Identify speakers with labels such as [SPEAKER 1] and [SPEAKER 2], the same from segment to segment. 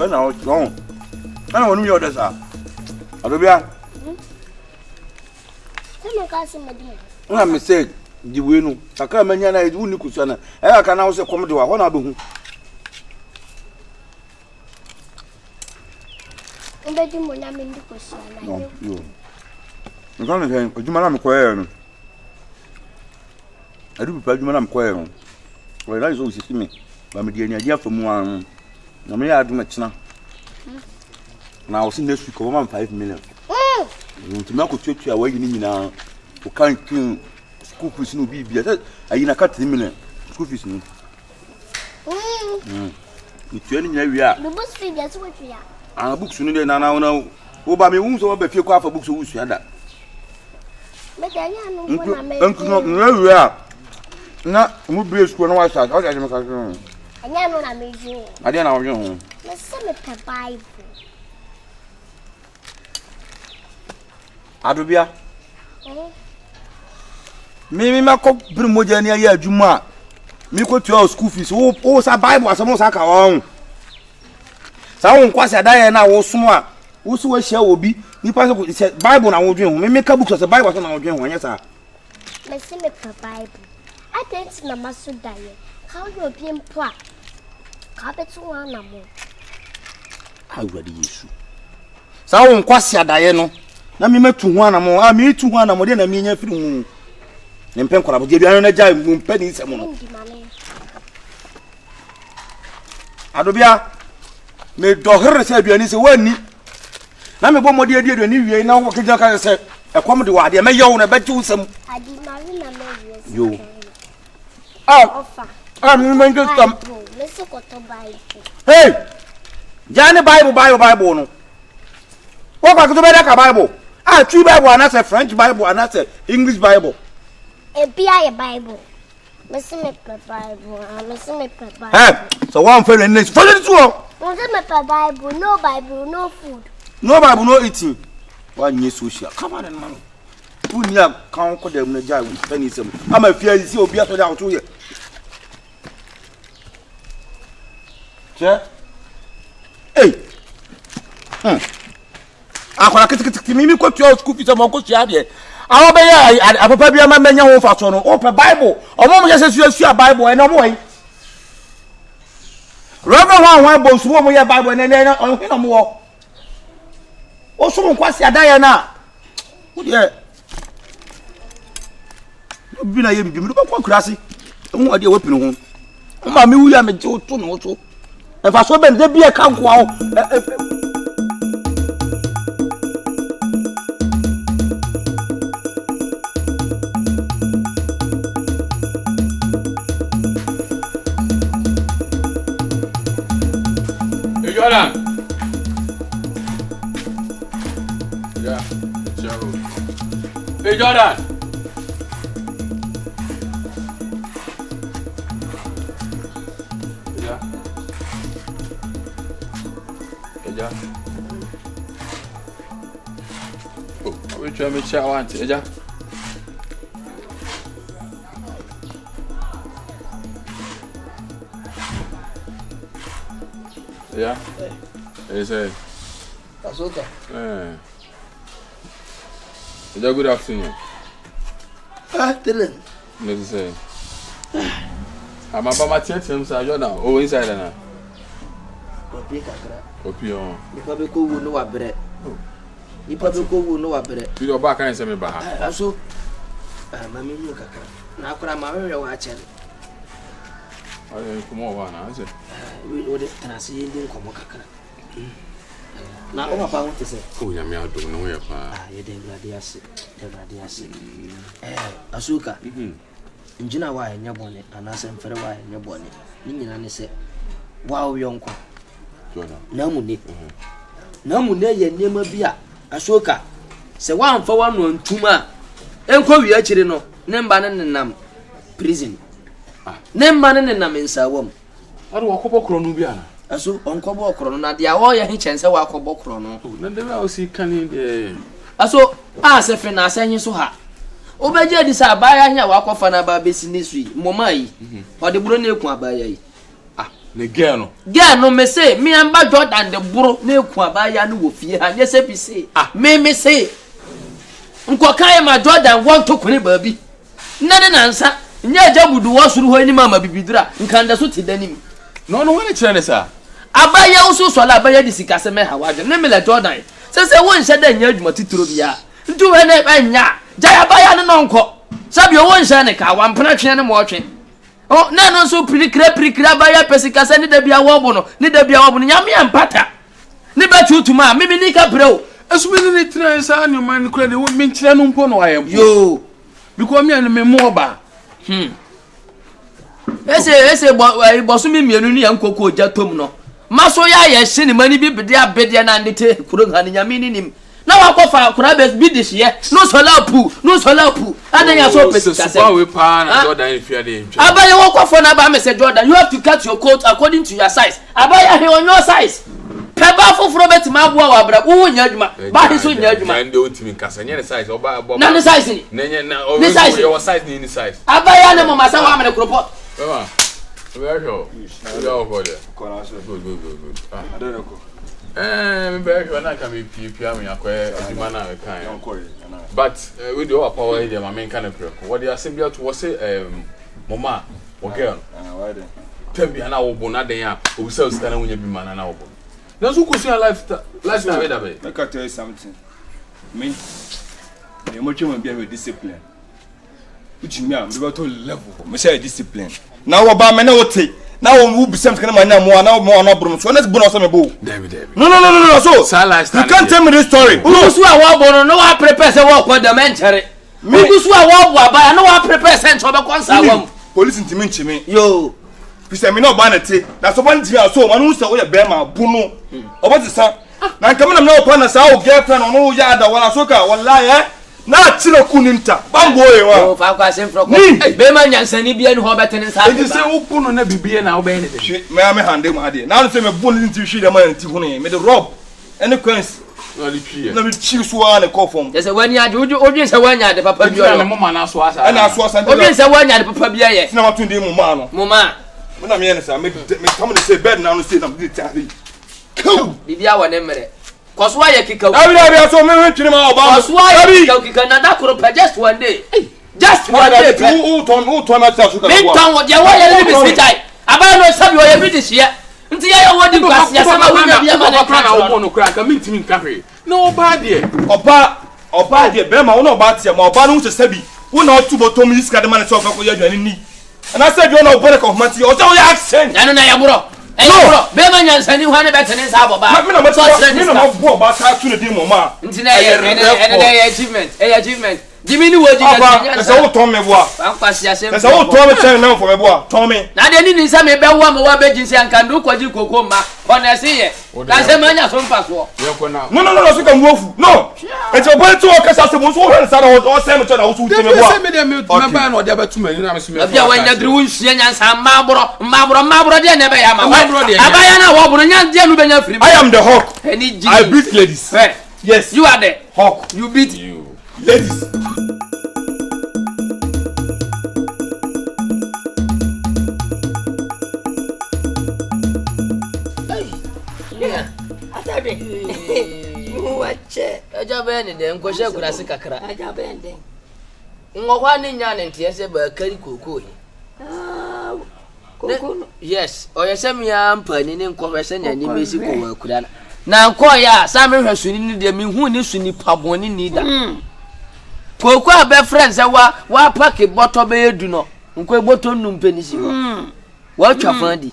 [SPEAKER 1] When I was wrong. I don't know this. Adobea. I'm mistake. The winu. Sakra menya na edu ni kusana. E aka na wo se kom de wa ho na behu.
[SPEAKER 2] Mbedi mo na me ndi kusana.
[SPEAKER 1] No, yo. Ngana hen, ojuma na me koye no. Adu pa ojuma na me koye no. We na zo sisi me. Ba me de ani adia famu an. Na me ya adu me kina. Na wo se next week over 5 million. Ntuma ko tuatu a wayi ni nyina. O kan kin school fees no bibia. Ayi na ka 3 million. School fees no. Ni tuani nya wi a.
[SPEAKER 2] The bus fee be so what ya.
[SPEAKER 1] Ah books no dey na wo ba me hu so ba fie ko afa books wo sua da.
[SPEAKER 2] Me dey anya no go na me.
[SPEAKER 1] Enkuno wi a. Na mu be school na wa start. O ja me ka so.
[SPEAKER 2] Anya no na me ju.
[SPEAKER 1] Ade na wo ho.
[SPEAKER 2] Me se me pe Bible.
[SPEAKER 1] Adobea. Me mako biri moja ni ayi adwuma. Me ko to school fees. O sa Bible asamo sa ka won. Sa won kwase adan na wo somo a. Wo so wa hia obi. Ni pa se Bible na wo dwen ho. Me ka book so Bible so na wo dwen ho anya sa.
[SPEAKER 2] Me se me pe Bible. Atenti na maso daye. Ka wo obi mpo a. Ka betu wa na mo.
[SPEAKER 1] Awurade Yesu. Sa won kwase adaye no. Na me metu ho anamo a me tu ho anamo de na me nya firi hu ne mpen kwara bo de bia na ja mpen ni semo no Adobea me dohre se aduani se wani na me bomo de aduani wie na wo keja ka se ekom de wade me yew na betu sem
[SPEAKER 2] adi mari na me wie
[SPEAKER 1] yo me menjo stam
[SPEAKER 2] me se ko to Bible
[SPEAKER 1] hey jani Bible no wo kwa kuto be da ka Bible true Bible and that's a French Bible and that's a English Bible.
[SPEAKER 2] A Bible. Me se me pe Bible. Me se me pe Bible.
[SPEAKER 1] Hey, so one friend in this. Follow this one.
[SPEAKER 2] Me se me pe Bible. No Bible, no food.
[SPEAKER 1] No Bible, no eating. One year social. Come on, man. Who near can't call them the jar with penny some. I'm a fear you see Obi to out to you. Hey. Akola kitikiti mimi ko tuo school fees mo ko sia de awo be ya papa bia ma menya ho fa so no o pe Bible o mo je se sua Bible e no mo yi Reverend ho bo so mo ye Bible ne ne o he no mo o so mo kwasi adaye na wo de bi na ye bi mi do ko kurasi ho ade wo pinu ho o ma mi wu ya me je o to no so e fa so be de bi e kan ko a
[SPEAKER 3] Jordan. Yeah, sure. Hey Jordan. Yeah. Eja. Oh, I will try me chat one. Eja. Yeah. Hey, say.
[SPEAKER 4] Asoka.
[SPEAKER 3] Good afternoon.
[SPEAKER 4] Tell
[SPEAKER 3] No, say. I'm about my team, sir. You're now. Oh, inside now.
[SPEAKER 4] Opi kakra.
[SPEAKER 3] Opi on.
[SPEAKER 4] Nipa be ko wu no wabere. Nipa be ko wu no wabere.
[SPEAKER 3] You do back and say me back.
[SPEAKER 4] Aso. Mami nu kakra. Na akora ma we wa ache.
[SPEAKER 3] Come on, I say.
[SPEAKER 4] We de tanase yindi nkomo kakra. Na o papa won te se.
[SPEAKER 3] Oh, ya me ado no we pa.
[SPEAKER 4] Ye de grade ase. Asuka. Njina wa enya bone anase mfere wa enya bone. Ni nyina ne se wa wo yonko. Na mu ne ye nema bi a Asoka se wa amfa wa no ntuma enko wi akire no ne mba ne nenam prison ne mba ne nenam nsawam
[SPEAKER 3] ado wakobo kro no bi ana
[SPEAKER 4] aso onkobo kro no na de a wo ye hichense wa akobo kro no
[SPEAKER 3] na de wa o si kani de
[SPEAKER 4] aso a se fe na asenyi so ha obeje di sa abaya hia wa akofa na ba besi nisui Momaa yi o de buro na eku abaya yi
[SPEAKER 3] ne girl
[SPEAKER 4] no me say me amba Jordan de bro na eku abaya no wo fie ha nye se bi say me say nko kan ma Jordan want to kuni baabi na de nansa nye ajabudu wo suru ho ni mama bibidura nkanda so tidanim
[SPEAKER 3] no wani kire ne sa
[SPEAKER 4] abaya usu so la abaya disika se me ha waje ne me la Jordan se won hye da nya adwuma tituro bia ntu we na anya jaya abaya no nko sabi won hye ne ka wampena twen ne mo twen oh na no so pirikira abaya pesika se ne da bia wo bo no nyame ampata ne ba tutuma mimi ni ka breo
[SPEAKER 3] esumi ni tira sa ni man kure de wo me kire no mpo no ayem
[SPEAKER 4] yo
[SPEAKER 3] because me and me mo ba
[SPEAKER 4] ese bosu mi mienu ni yankoko jatom no maso ya ye hye ni mani bi bede abede na ndete kuro ngani nyame ni nim na wakofa kura be bi dihye no sola pu adanya so pesika se
[SPEAKER 3] we pa na Jordan if you dey enjoy
[SPEAKER 4] abaya wakofa na ba me say Jordan you have to cut your coat according to your size abaya he on your size peba foforo betima aboa wa bra wo nya adwuma ba he so nya adwuma
[SPEAKER 3] na ndo ntimi kasa nya size oba
[SPEAKER 4] na ne size ni
[SPEAKER 3] na your size ni size
[SPEAKER 4] abaya ne mo masa wa amene kropo
[SPEAKER 3] Mama, where you? You are over there. Good. I don't know. Me back when I can be me acquire the man I can. But with your power here, my main kind of prayer. What they are saying to was say, Momaa, or girl. Tell me, and I will born at the end. We sell stand when you be man and I will. That's who could see a lifestyle. I can
[SPEAKER 5] tell you something. Me, the emotion will be with discipline. Which me am about to level. Me say discipline. Now oba me na wote. Now we be some kind of man now more na bro. So let's bonus me bo.
[SPEAKER 3] David.
[SPEAKER 5] No. So you can't tell me this story.
[SPEAKER 4] Who so a wo no wa prepare say work for the mentere. Who so a wo aba no wa prepare say ncho be konsa wam.
[SPEAKER 5] Police ntimi nchimi.
[SPEAKER 4] Yo.
[SPEAKER 5] Pisa me no ba na te. Na so ban ntimi aso man who say we be ma bu no. Oba ti sa. Na nka me na me opa na sa o girlfriend no ya ada wala Asoka wallahi na chiro kuninta bango wa
[SPEAKER 4] o fa kwa sem froko be ma nyansani bia ni ho betene sa
[SPEAKER 3] e say ukunu na bibie na obe ne de
[SPEAKER 5] me hande mu ade na no say me bon nti hwi de ma nti hunu me de rob any queens
[SPEAKER 3] na li twi
[SPEAKER 5] na me chi so a ne call form
[SPEAKER 4] say wani ade odwin say wani ade papa bia
[SPEAKER 3] na Momaa na so asa
[SPEAKER 5] na so asa
[SPEAKER 4] odwin say wani ade papa bia ye
[SPEAKER 5] na matun de Momaa no
[SPEAKER 4] Momaa
[SPEAKER 5] na me ne say me come to say bed now no say na me tari
[SPEAKER 4] bibia wone mere Koswa ye kika.
[SPEAKER 5] Abi so me twini ma oba.
[SPEAKER 4] Koswa ye kika na da kuro just one day. Just one day.
[SPEAKER 5] Who turn na tell Asoka.
[SPEAKER 4] Me turn what ye wa ye be sitai. Aba no sabi o ye British ye. Nti ye wodi kwasi ya sama we bia ma na
[SPEAKER 3] na wo no kra ka me ntimi nka hwe. Na oba de.
[SPEAKER 5] Oba de be ma wo na oba tie ma oba no se sabi. Wo na otu botom iska de ma na so fa ko ye adwani ni. And I said you na obo ka ofmati. O say o ya accent.
[SPEAKER 4] Na no na ya bro. No, be ma nyansani hwane betene sa boba.
[SPEAKER 5] Me na mo bo ba sa tu ne di Momaa.
[SPEAKER 4] Nti na ye achievement. Jimi ni woji
[SPEAKER 5] na se wo ton me boa.
[SPEAKER 4] An kwasi asem.
[SPEAKER 5] Na se wo ton me chen na for me boa. Ton me.
[SPEAKER 4] Na de ni nsa me be wo ma wa be jinsi ankandu kwaji koko ma. Ona se ye. Na se ma nya so mpa so.
[SPEAKER 3] Ye ko na.
[SPEAKER 5] No so kan wofu. No. E je bo tu o kasa se mo so wo nsa na o se me chen na wo su ti me boa.
[SPEAKER 3] Se me de me ba na o de abetu me na me se me.
[SPEAKER 4] Bia wa nya dru unhia nyansa mabro de na be ya ma. Abaya na wo bro nya de nu be nya free.
[SPEAKER 5] I am the hawk.
[SPEAKER 4] I
[SPEAKER 5] beat ladies. Yes.
[SPEAKER 4] You are the
[SPEAKER 5] hawk.
[SPEAKER 4] You beat
[SPEAKER 3] you.
[SPEAKER 5] Ladies.
[SPEAKER 2] Atadwe. Wache.
[SPEAKER 4] Ajabe ni de nkoshe kurasi kakra.
[SPEAKER 2] Ajabe ndeng.
[SPEAKER 4] Ngokwa ni nya ne ntie se ba kari kokoi.
[SPEAKER 2] Koko.
[SPEAKER 4] Yes, oyesem ya mpani ni nkofwe se nya ni mesi ko akura na nko ya sa me hwasuni ni de me hu ni suni paboni ni da. Koko abe friends wa pack bottle be edu no. Nko bottle nu mpani si ho. Wa twa fandi.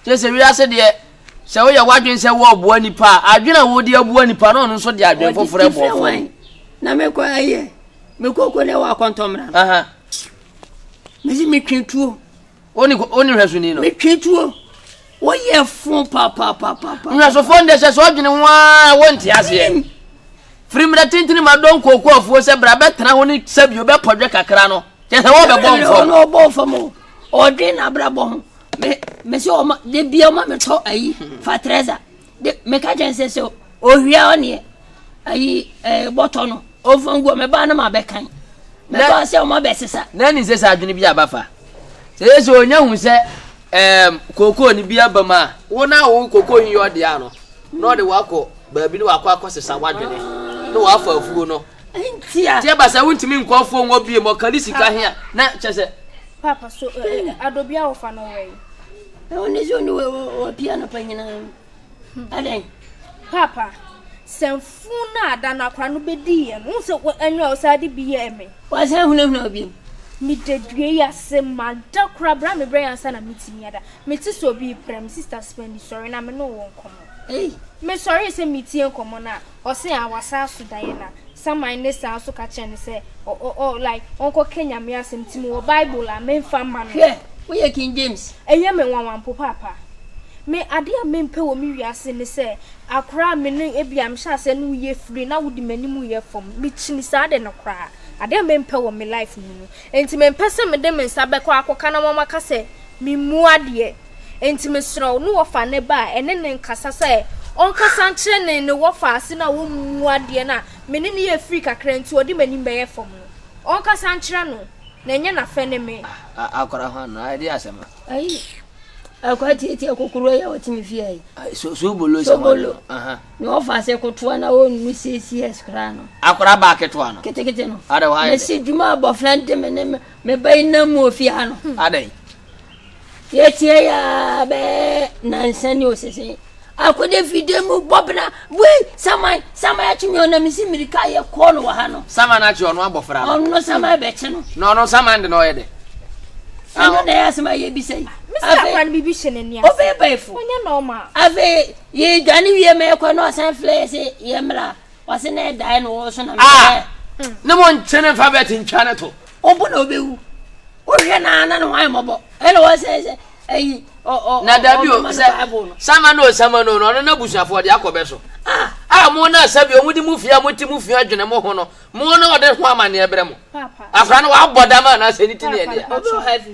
[SPEAKER 4] Jese wi ase de se wo ya wadwen se wo obo nipa adwena wo de abu nipa no nso de adwen foforo ebo
[SPEAKER 2] na me kwa aye me koko ne wa kontomra me twetwo
[SPEAKER 4] oni hwasuni no
[SPEAKER 2] me twetwo wo ye fun papa
[SPEAKER 4] hwaso fonde se so adwene wa wonti ase frimra tintini madon koko afuo se bra betena ho ni sabio be podwe kakra no jese wo be bomfo
[SPEAKER 2] no bomfo mo odwe na bra bo me se o ma de bia ma me to ayi fa treza de me ka jense se o hwia oni ayi boto no o fangu me ba na ma be kan me ba se o ma be sesa
[SPEAKER 4] na ni sesa adwene bia abafa se yeso onya hu se Koko ni bia bama wo na wo koko yin yo de ano no de wako baabi ni wako akosesa wadwene no wafa afuo no
[SPEAKER 2] ntia
[SPEAKER 4] tie ba sa wuntimi nkofo ngo bie mo kali sika hia na chese
[SPEAKER 6] papa so Adobea ofa no we
[SPEAKER 2] oni zo ni we piano panyina aden
[SPEAKER 6] papa semfuna ada na kwa no bedi ye no se enyo osade biye eme
[SPEAKER 2] wa se huna obi
[SPEAKER 6] mi dedue ya se mada kura bra me bra yansa na mitimi ada meti so bi prem sister Spendy sorry na me no won komo me sorry se mitie komo na o se awasa so daye na saman ne sa so ka chen se like onko Kenya me asem timi wo Bible la me fa ma no
[SPEAKER 2] we King James
[SPEAKER 6] eye me wanwan po papa me ade a me mpe wo mi wiase ne se akra me no ebiam sha se no ye free na wudi manimu ye fom mi chini sa de no kra ade me mpe wo me life mu enti me pese me de me nsa be kwa akoka na mama ka se mi mu ade enti me sro no wo fa ne ba ene ne nkasa se on kasa nchire ne wo fa ase na wo mu ade na me ne ye free kakra enti odi manim be ye fom on kasa nchire no na enye na fe ne me
[SPEAKER 4] akora ho na ade asema
[SPEAKER 2] akwati eti akokoro ya watimi fie ai
[SPEAKER 4] Sobolo
[SPEAKER 2] ni ofa se kotoa na won mu CCS kra no
[SPEAKER 4] akora ba ketwa no
[SPEAKER 2] kete no
[SPEAKER 4] ada wa
[SPEAKER 2] me si djuma abofran de me bai na mu ofia no
[SPEAKER 4] ada
[SPEAKER 2] yeti ya be nansani osese akode fide mu bobna we sama ya chimi ona misi mirika ye ko no wa ha no
[SPEAKER 4] sama na chi ono abofra
[SPEAKER 2] no sama be che no
[SPEAKER 4] no sama ndi no ye de
[SPEAKER 2] ano da yasema ye bi sei
[SPEAKER 6] Mr. Kwan bibi shene ni
[SPEAKER 2] ase obe baifu
[SPEAKER 6] onya normal
[SPEAKER 2] ave ye dwani wie me ko no san flese ye mra wase na dai no so na
[SPEAKER 4] ne mo nchene fa bet nchane to
[SPEAKER 2] obo na obewu o hwe na no hwan mobo ele wase ayi
[SPEAKER 4] na dabi o sama no na busuafo de akobe so mo na sabi o mudi mu fia moti mu fia adwene mo ho no mo na ode ho amane ebre mo
[SPEAKER 6] papa
[SPEAKER 4] afra no wa bodama na se niti ne dia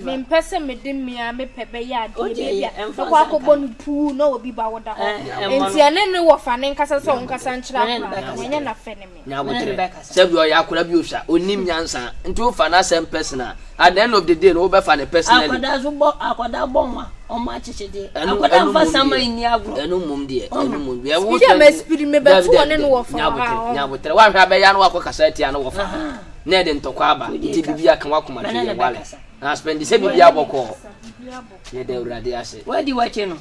[SPEAKER 6] me mpese me de mia me pebe ya de bia ko akobọ no pu no obi ba woda ho enti ene ne wo fa ne nkasa so nkasa nchira kwa nya na fe ne me
[SPEAKER 4] nya botre sabi o ya akora bi ohwa onim nyansa nti wo fa na sem personal at the end of the day no wo be fa ne personally
[SPEAKER 2] akoda bo nwa o ma chichide akoda fa sama ini agro
[SPEAKER 4] enu mum de e wo
[SPEAKER 6] se me spirit me be to ne no wo fa
[SPEAKER 4] nya botre wa hwa be ya no akokasa tia no wo fa na de ntokwa aba nti bibia kan wakoma ti ye wale na Spendy se bibia boko ye de urade ase
[SPEAKER 2] wadi wache no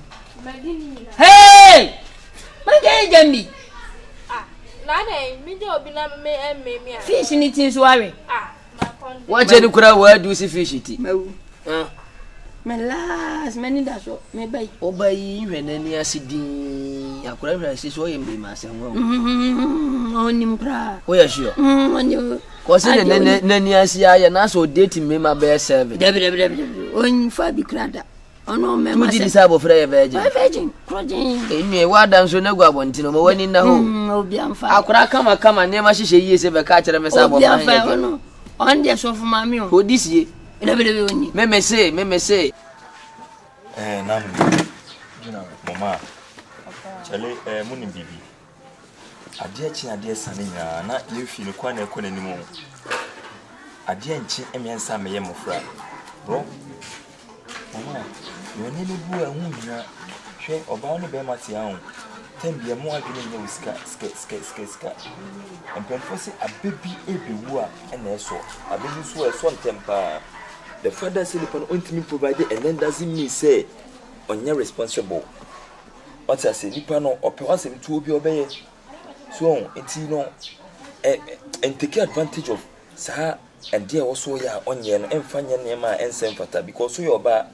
[SPEAKER 2] hey mage jambi
[SPEAKER 6] na mi de obi na me
[SPEAKER 2] fish ni tin so awe
[SPEAKER 4] wache ni kura wa do si fish ti
[SPEAKER 2] mawu me las meni da so me bai
[SPEAKER 4] obai hwenani asidi akura hwe si so ye mbi ma se nwo
[SPEAKER 2] onim kra
[SPEAKER 4] o ya sure
[SPEAKER 2] onyo
[SPEAKER 4] ko se ne nani asia ya na so date me ma be 7
[SPEAKER 2] debi on fa bi krada ono me ma
[SPEAKER 4] se disa bo frɛ
[SPEAKER 2] virgin projin
[SPEAKER 4] enwe wada nso na gwa bontino mo wani na ho
[SPEAKER 2] obi amfa
[SPEAKER 4] akura kama ne ma hyehyɛ yie se be ka kyerɛ me sa bo fa
[SPEAKER 2] ono on de so fuma mi o
[SPEAKER 4] hodisie
[SPEAKER 2] debi oni
[SPEAKER 4] me se
[SPEAKER 5] nam Momaa chale muni bibi ade chi ade sane nya na yefi ne kwa na ekɔ nanim ade nchi emiensa meye mofra bro Momaa yo ne ne bu ahu nya hwe oba no be mate ahun tambia mo adwene nya wiska empemfo se abebi ebewu a na eso abebi so eso ntempa the father say the ultimate provider and then doesn't mean say on your responsible what I say nipa no opewa se to obi obeye so enti no and take advantage of sa and there also ya onye no emfanya nema ensem fata because so your ba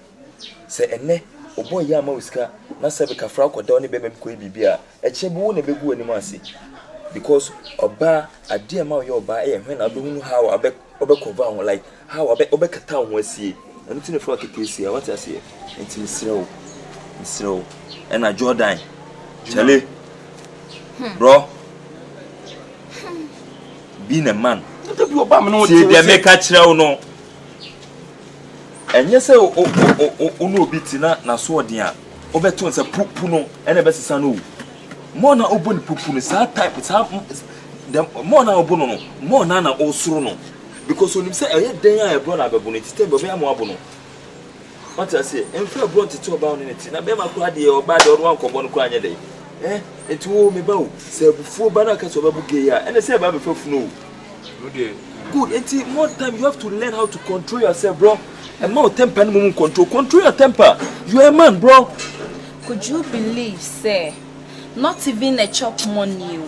[SPEAKER 5] say enne obo ya ma wiska na sabe ka fra koda oni be mem ko bibia echebu na begu ani ase because oba ade ma yo oba hwe na do hunu how obe cover on like how obe kata ho asie enu tine fra kekesia what I say enti misro and Jordan chale bro being a man
[SPEAKER 3] to be oba me no
[SPEAKER 5] see dey make a kire no enye se onu obi tina na so odin a obeto nse pupu no ene be sesa no mo na obo ni pupu no sa type sa mo na obo no mo na osuro no because onim se eye den a ebro na bebo no tite be be am abo no
[SPEAKER 1] What I say, and feel brought to talk about it. Now, Bema Crady or bad or one common crying a day. And to all me bow, say before Banakas of Abugaya, and I say about before no. Good, and more time you have to learn how to control yourself, bro. And more temper and control your temper. You are a man, bro.
[SPEAKER 7] Could you believe, sir? Not even a chop money.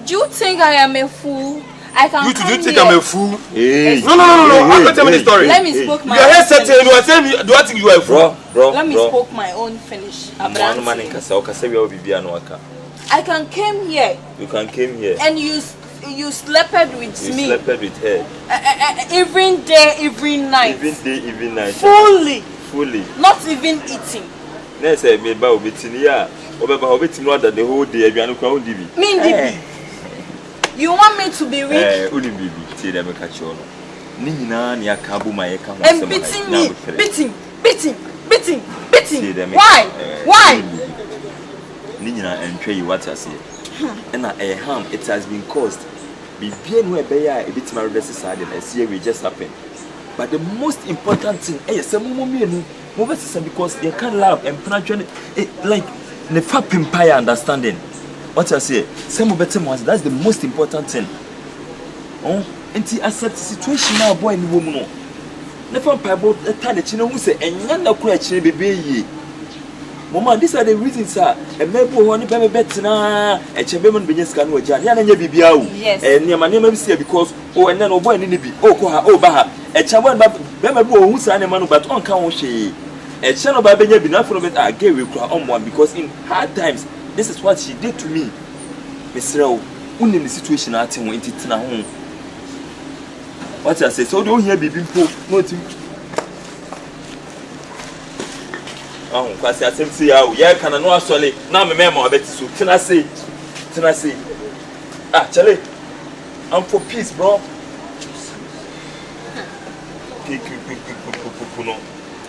[SPEAKER 7] Do you think I am a fool? I can
[SPEAKER 5] You
[SPEAKER 7] come
[SPEAKER 5] do you think
[SPEAKER 7] here.
[SPEAKER 5] I'm a fool?
[SPEAKER 1] Hey,
[SPEAKER 5] No. I'm not telling the story.
[SPEAKER 7] Let me spoke my
[SPEAKER 5] You are
[SPEAKER 7] own
[SPEAKER 5] here setting.
[SPEAKER 7] finish.
[SPEAKER 5] You are telling me. Do I think you are a fool?
[SPEAKER 1] bro.
[SPEAKER 7] Let me spoke my own finish.
[SPEAKER 1] Man, man, in Casa, Casario, Bibianoaka.
[SPEAKER 7] I can came here
[SPEAKER 1] You can came here.
[SPEAKER 7] and you slept with
[SPEAKER 1] You
[SPEAKER 7] me
[SPEAKER 1] slept with her.
[SPEAKER 7] every day, every night.
[SPEAKER 1] Even day, even night.
[SPEAKER 7] Fully. Not even eating.
[SPEAKER 1] Next, I may bow Betinia. Over the whole day. Everyone crown DB.
[SPEAKER 7] Me, DB. You want me to be rich?
[SPEAKER 1] Only baby, see them catch on. Nina, near Kabu, my account.
[SPEAKER 7] And beating me. Beating. Why?
[SPEAKER 1] Nina and Trey, what I say. And a harm, it has been caused. Be being where they are a bit my side and I see we just happened. But the most important thing is some women because they can't love and penetrate it like the fat empire understanding. What I say, some of the ones, that's the most important thing. Oh, and to accept the situation now, boy and woman. Never about the time that you know who say, and you're question baby. Momaa, these are the reasons, sir. And maybe one baby better now. A chamberman business can work. Yan and your
[SPEAKER 7] Yes.
[SPEAKER 1] And your man never see because and then boy need be Baha. A chamber baby who's an man but on count she. A channel baby be enough for it. I gave you on one because in hard times. This is what she did to me. Miss Rowe, in the situation I think went it home. What I say, so don't hear baby poor, not you. Oh, because I see how, yeah, can I know actually. Now, my memo, I bet you. Can I say? Ah, Charlie, I'm for peace, bro.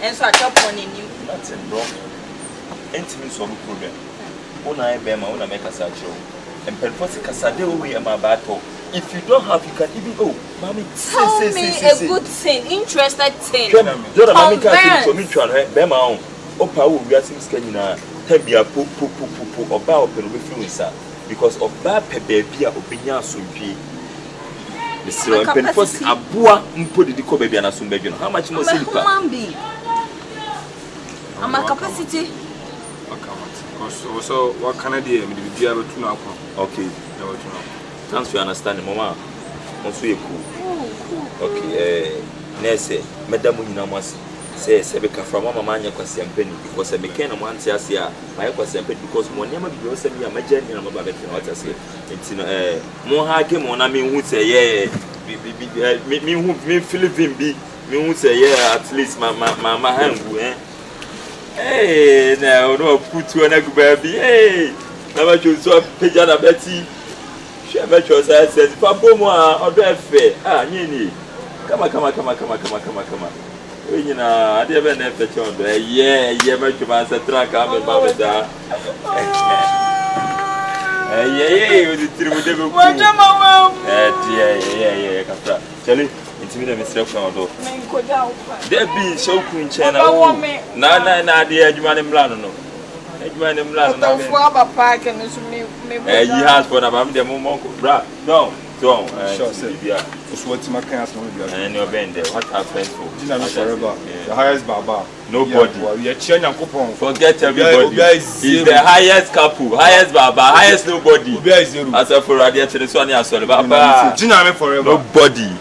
[SPEAKER 7] And so I chop one in you.
[SPEAKER 1] Nothing, bro. Ain't me some problem. Una Bema, una make a satchel. And Penfosi Casade away my battle. If you don't have, you can even mommy.
[SPEAKER 7] Tell me a good thing, interested thing.
[SPEAKER 1] You're mammy can't for me to Bema. Opa will be asking Scanina. Tell me a poo or bow pen with influencer because of bad baby or Binya Sumpi. Mr. Penfosi, a boa, put the Kobe and a Sumbagian. How much more silver?
[SPEAKER 7] I'm a capacity.
[SPEAKER 5] So what can I do? We able to now.
[SPEAKER 1] Okay. Thanks for your understanding, Momaa. Also, you're cool. Okay. Nurse, Madame Munamas says, Sebeka from Mama Mania Quasiampeni because I became a man says here. I was because Monema because I'm a major and I'm about what I say. It's Mohaa came on. I mean, who say, yeah, me Philippine be, me who say, yeah, at least my hand. Hey, now no put you on a baby. Hey, never choose so Pejana Betty. She met your side says, Papa, or fair. Ah, Nini. Come on. You know, I never fetch on there. Yeah, my commands a track. I'm a babada. Yeah, with the three. Yeah, Charlie. Intimate Mr. Condo. There be so queen channel. Na, dear, you man in Blano. You
[SPEAKER 7] Park and
[SPEAKER 1] he has for about the Momaa. Bra, no, don't. Sure, it's what my can't and your band there. What happened
[SPEAKER 5] forever? The highest Baba.
[SPEAKER 1] Nobody.
[SPEAKER 5] You're changing coupon.
[SPEAKER 1] Forget everybody. He's the highest couple, highest Baba, highest nobody. As a for Radia to the Sonia Sol Baba.
[SPEAKER 5] Gina forever.
[SPEAKER 1] Nobody.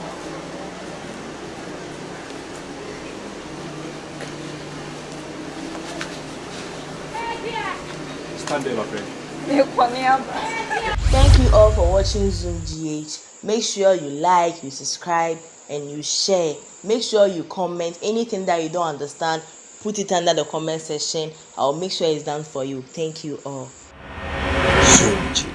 [SPEAKER 8] Thank you all for watching Zoom GH. Make sure you like, you subscribe, and you share. Make sure you comment anything that you don't understand. Put it under the comment section. I'll make sure it's done for you. Thank you all.
[SPEAKER 1] Zoom GH.